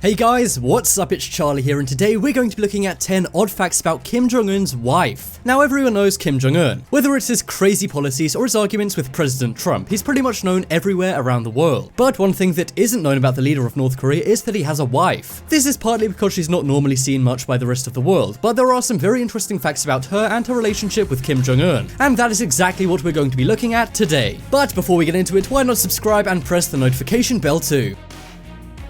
Hey guys, what's up? It's Charlie here, and today we're going to be looking at 10 odd facts about Kim Jong-un's wife. Now, everyone knows Kim Jong-un. Whether it's his crazy policies or his arguments with President Trump, he's pretty much known everywhere around the world. But one thing that isn't known about the leader of North Korea is that he has a wife. This is partly because she's not normally seen much by the rest of the world, but there are some very interesting facts about her and her relationship with Kim Jong-un, and that is exactly what we're going to be looking at today. But before we get into it, why not subscribe and press the notification bell too?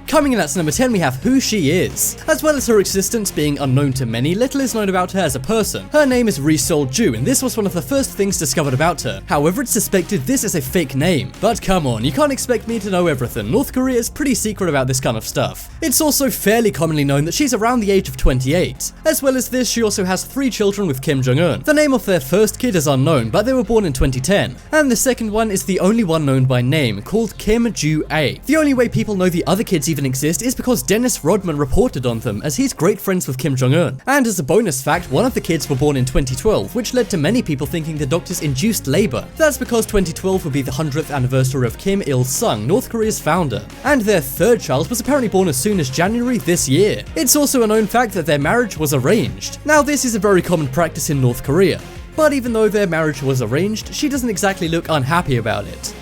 Coming in at number 10, we have who she is. As well as her existence being unknown to many, little is known about her as a person. Her name is Ri-Sol-ju, and this was one of the first things discovered about her. However, it's suspected this is a fake name. But come on, you can't expect me to know everything. North Korea is pretty secret about this kind of stuff. It's also fairly commonly known that she's around the age of 28. As well as this, she also has 3 children with Kim Jong-un. The name of their first kid is unknown, but they were born in 2010. And the second one is the only one known by name, called Kim Ju-ae. The only way people know the other kids even exist is because Dennis Rodman reported on them, as he's great friends with Kim Jong-un. And as a bonus fact, one of the kids were born in 2012, which led to many people thinking the doctors induced labor. That's because 2012 would be the 100th anniversary of Kim Il-sung, North Korea's founder. And their third child was apparently born as soon as January this year. It's also a known fact that their marriage was arranged. Now, this is a very common practice in North Korea. But even though their marriage was arranged, she doesn't exactly look unhappy about it.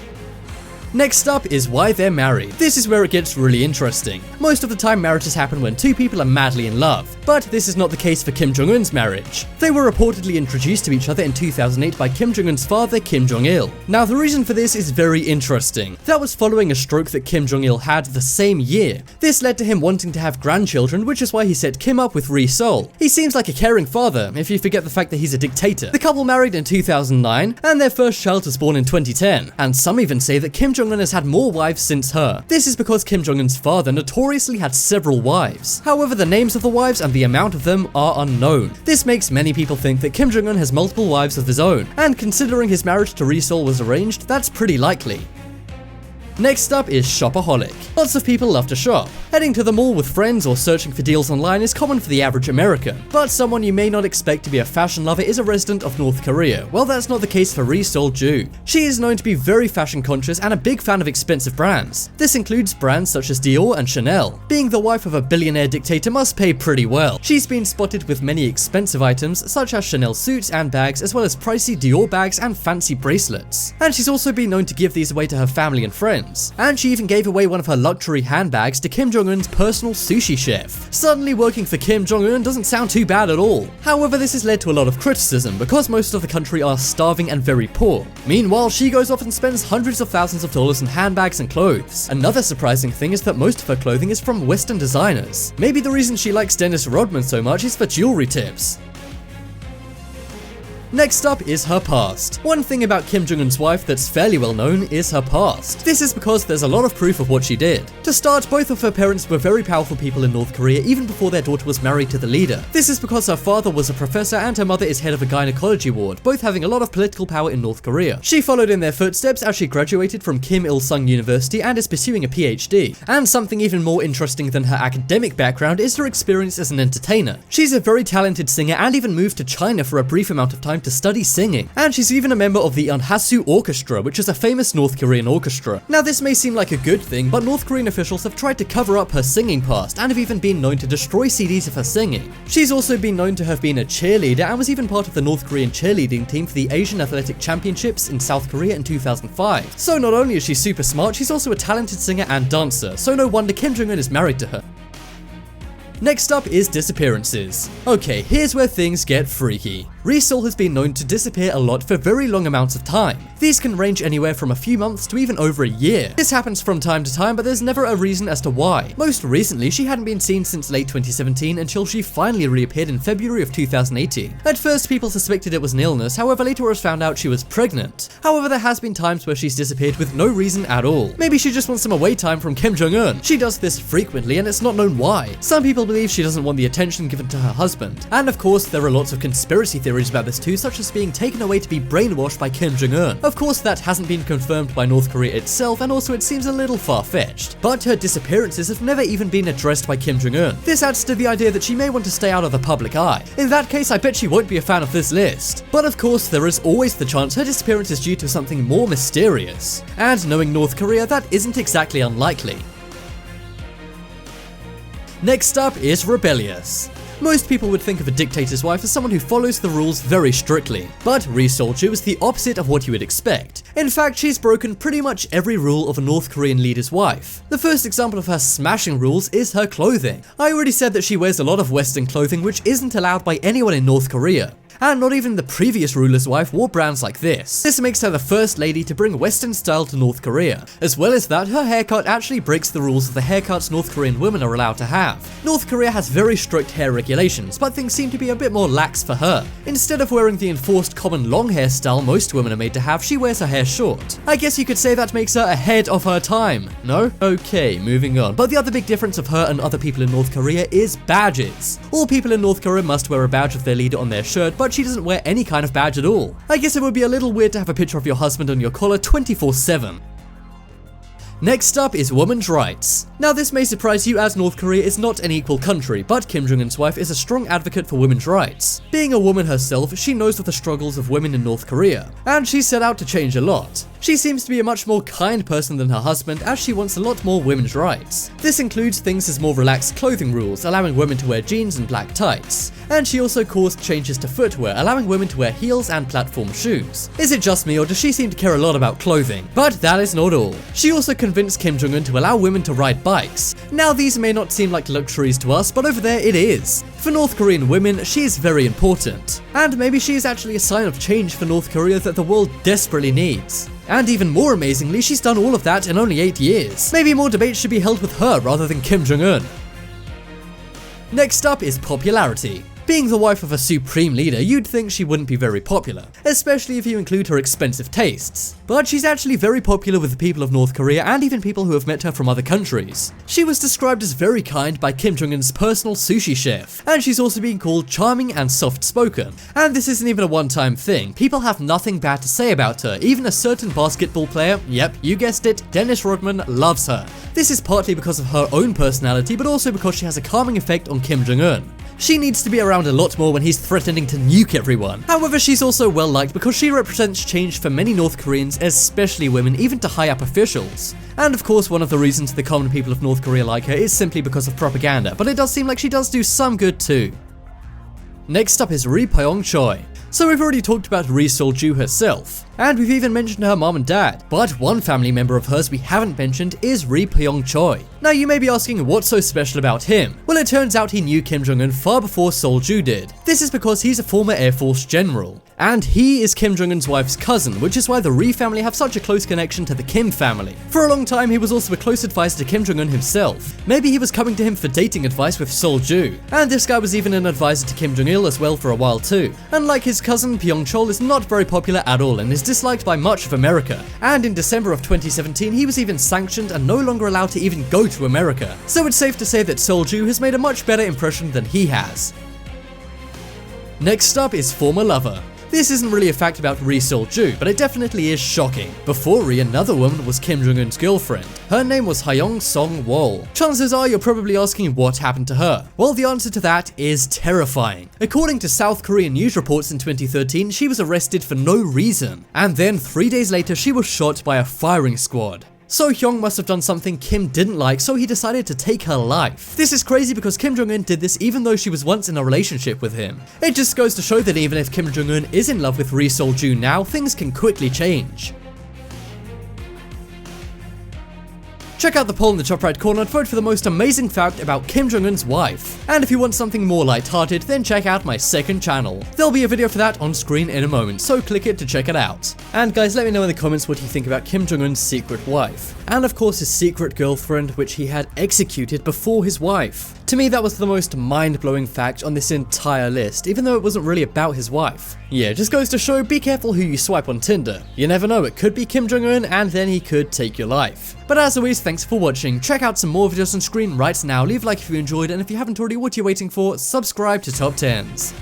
Next up is why they're married. This is where it gets really interesting. Most of the time, marriages happen when 2 people are madly in love, but this is not the case for Kim Jong-un's marriage. They were reportedly introduced to each other in 2008 by Kim Jong-un's father, Kim Jong-il. Now, the reason for this is very interesting. That was following a stroke that Kim Jong-il had the same year. This led to him wanting to have grandchildren, which is why he set Kim up with Ri-Sol. He seems like a caring father, if you forget the fact that he's a dictator. The couple married in 2009, and their first child was born in 2010, and some even say that Kim Jong-un has had more wives since her. This is because Kim Jong-un's father notoriously had several wives. However, the names of the wives and the amount of them are unknown. This makes many people think that Kim Jong-un has multiple wives of his own, and considering his marriage to Ri-Sol was arranged, that's pretty likely. Next up is Shopaholic. Lots of people love to shop. Heading to the mall with friends or searching for deals online is common for the average American. But someone you may not expect to be a fashion lover is a resident of North Korea. Well, that's not the case for Ri-Sol-ju. She is known to be very fashion conscious and a big fan of expensive brands. This includes brands such as Dior and Chanel. Being the wife of a billionaire dictator must pay pretty well. She's been spotted with many expensive items such as Chanel suits and bags, as well as pricey Dior bags and fancy bracelets. And she's also been known to give these away to her family and friends. And she even gave away one of her luxury handbags to Kim Jong-un's personal sushi chef. Suddenly working for Kim Jong-un doesn't sound too bad at all. However, this has led to a lot of criticism because most of the country are starving and very poor. Meanwhile, she goes off and spends hundreds of thousands of dollars in handbags and clothes. Another surprising thing is that most of her clothing is from Western designers. Maybe the reason she likes Dennis Rodman so much is for jewelry tips. Next up is her past. One thing about Kim Jong-un's wife that's fairly well known is her past. This is because there's a lot of proof of what she did. To start, both of her parents were very powerful people in North Korea even before their daughter was married to the leader. This is because her father was a professor and her mother is head of a gynecology ward, both having a lot of political power in North Korea. She followed in their footsteps as she graduated from Kim Il-sung University and is pursuing a PhD. And something even more interesting than her academic background is her experience as an entertainer. She's a very talented singer and even moved to China for a brief amount of time to study singing. And she's even a member of the Unhasu Orchestra, which is a famous North Korean orchestra. Now, this may seem like a good thing, but North Korean officials have tried to cover up her singing past and have even been known to destroy CDs of her singing. She's also been known to have been a cheerleader and was even part of the North Korean cheerleading team for the Asian Athletic Championships in South Korea in 2005. So not only is she super smart, she's also a talented singer and dancer, so no wonder Kim Jong-un is married to her. Next up is Disappearances. Okay, here's where things get freaky. Ri-Sol has been known to disappear a lot for very long amounts of time. These can range anywhere from a few months to even over a year. This happens from time to time, but there's never a reason as to why. Most recently, she hadn't been seen since late 2017 until she finally reappeared in February of 2018. At first, people suspected it was an illness, however later it was found out she was pregnant. However, there has been times where she's disappeared with no reason at all. Maybe she just wants some away time from Kim Jong-un. She does this frequently and it's not known why. Some people believe she doesn't want the attention given to her husband. And of course, there are lots of conspiracy theories about this too, such as being taken away to be brainwashed by Kim Jong-un. Of course, that hasn't been confirmed by North Korea itself, and also it seems a little far-fetched. But her disappearances have never even been addressed by Kim Jong-un. This adds to the idea that she may want to stay out of the public eye. In that case, I bet she won't be a fan of this list. But of course, there is always the chance her disappearance is due to something more mysterious. And knowing North Korea, that isn't exactly unlikely. Next up is Rebellious. Most people would think of a dictator's wife as someone who follows the rules very strictly, but Ri Sol-ju is the opposite of what you would expect. In fact, she's broken pretty much every rule of a North Korean leader's wife. The first example of her smashing rules is her clothing. I already said that she wears a lot of Western clothing which isn't allowed by anyone in North Korea. And not even the previous ruler's wife wore brands like this. This makes her the first lady to bring Western style to North Korea. As well as that, her haircut actually breaks the rules of the haircuts North Korean women are allowed to have. North Korea has very strict hair regulations, but things seem to be a bit more lax for her. Instead of wearing the enforced common long hairstyle most women are made to have, she wears her hair short. I guess you could say that makes her ahead of her time, no? Okay, moving on. But the other big difference of her and other people in North Korea is badges. All people in North Korea must wear a badge of their leader on their shirt, but she doesn't wear any kind of badge at all. I guess it would be a little weird to have a picture of your husband on your collar 24/7. Next up is women's rights. Now this may surprise you as North Korea is not an equal country, but Kim Jong-un's wife is a strong advocate for women's rights. Being a woman herself, she knows of the struggles of women in North Korea, and she set out to change a lot. She seems to be a much more kind person than her husband, as she wants a lot more women's rights. This includes things as more relaxed clothing rules, allowing women to wear jeans and black tights. And she also caused changes to footwear, allowing women to wear heels and platform shoes. Is it just me, or does she seem to care a lot about clothing? But that is not all. She also convinced Kim Jong-un to allow women to ride bikes. Now these may not seem like luxuries to us, but over there it is. For North Korean women, she is very important. And maybe she is actually a sign of change for North Korea that the world desperately needs. And even more amazingly, she's done all of that in only 8 years. Maybe more debates should be held with her rather than Kim Jong-un. Next up is popularity. Being the wife of a supreme leader, you'd think she wouldn't be very popular, especially if you include her expensive tastes. But she's actually very popular with the people of North Korea and even people who have met her from other countries. She was described as very kind by Kim Jong-un's personal sushi chef, and she's also been called charming and soft-spoken. And this isn't even a one-time thing, people have nothing bad to say about her, even a certain basketball player, yep, you guessed it, Dennis Rodman, loves her. This is partly because of her own personality, but also because she has a calming effect on Kim Jong-un. She needs to be around a lot more when he's threatening to nuke everyone. However, she's also well liked because she represents change for many North Koreans, especially women, even to high-up officials. And of course, one of the reasons the common people of North Korea like her is simply because of propaganda, but it does seem like she does do some good too. Next up is Repaying Joy. So we've already talked about Ri Sol-ju herself, and we've even mentioned her mom and dad, but one family member of hers we haven't mentioned is Repaying Joy. Now you may be asking what's so special about him? Well, it turns out he knew Kim Jong-un far before Sol-ju did. This is because he's a former Air Force general, and he is Kim Jong-un's wife's cousin, which is why the Ri family have such a close connection to the Kim family. For a long time, he was also a close advisor to Kim Jong-un himself. Maybe he was coming to him for dating advice with Sol-ju, and this guy was even an advisor to Kim Jong-il as well for a while too. Unlike his cousin, Pyong-chol is not very popular at all and is disliked by much of America. And in December of 2017, he was even sanctioned and no longer allowed to even go to America. So it's safe to say that Sol-ju has made a much better impression than he has. Next up is former lover. This isn't really a fact about Ri Sol-ju, but it definitely is shocking. Before Ri, another woman was Kim Jong-un's girlfriend. Her name was Song-wol. Chances are you're probably asking what happened to her. Well, the answer to that is terrifying. According to South Korean news reports in 2013, she was arrested for no reason. And then 3 days later, she was shot by a firing squad. So Hyung must have done something Kim didn't like, so he decided to take her life. This is crazy because Kim Jong-un did this even though she was once in a relationship with him. It just goes to show that even if Kim Jong-un is in love with Ri Sol-ju now, things can quickly change. Check out the poll in the top right corner and vote for the most amazing fact about Kim Jong-un's wife. And if you want something more lighthearted, then check out my second channel. There'll be a video for that on screen in a moment, so click it to check it out. And guys, let me know in the comments what you think about Kim Jong-un's secret wife. And of course his secret girlfriend, which he had executed before his wife. To me, that was the most mind-blowing fact on this entire list, even though it wasn't really about his wife. Yeah, just goes to show, be careful who you swipe on Tinder. You never know, it could be Kim Jong-un and then he could take your life. But as always, thanks for watching. Check out some more videos on screen right now, leave a like if you enjoyed, and if you haven't already, what are you waiting for? Subscribe to Top 10s.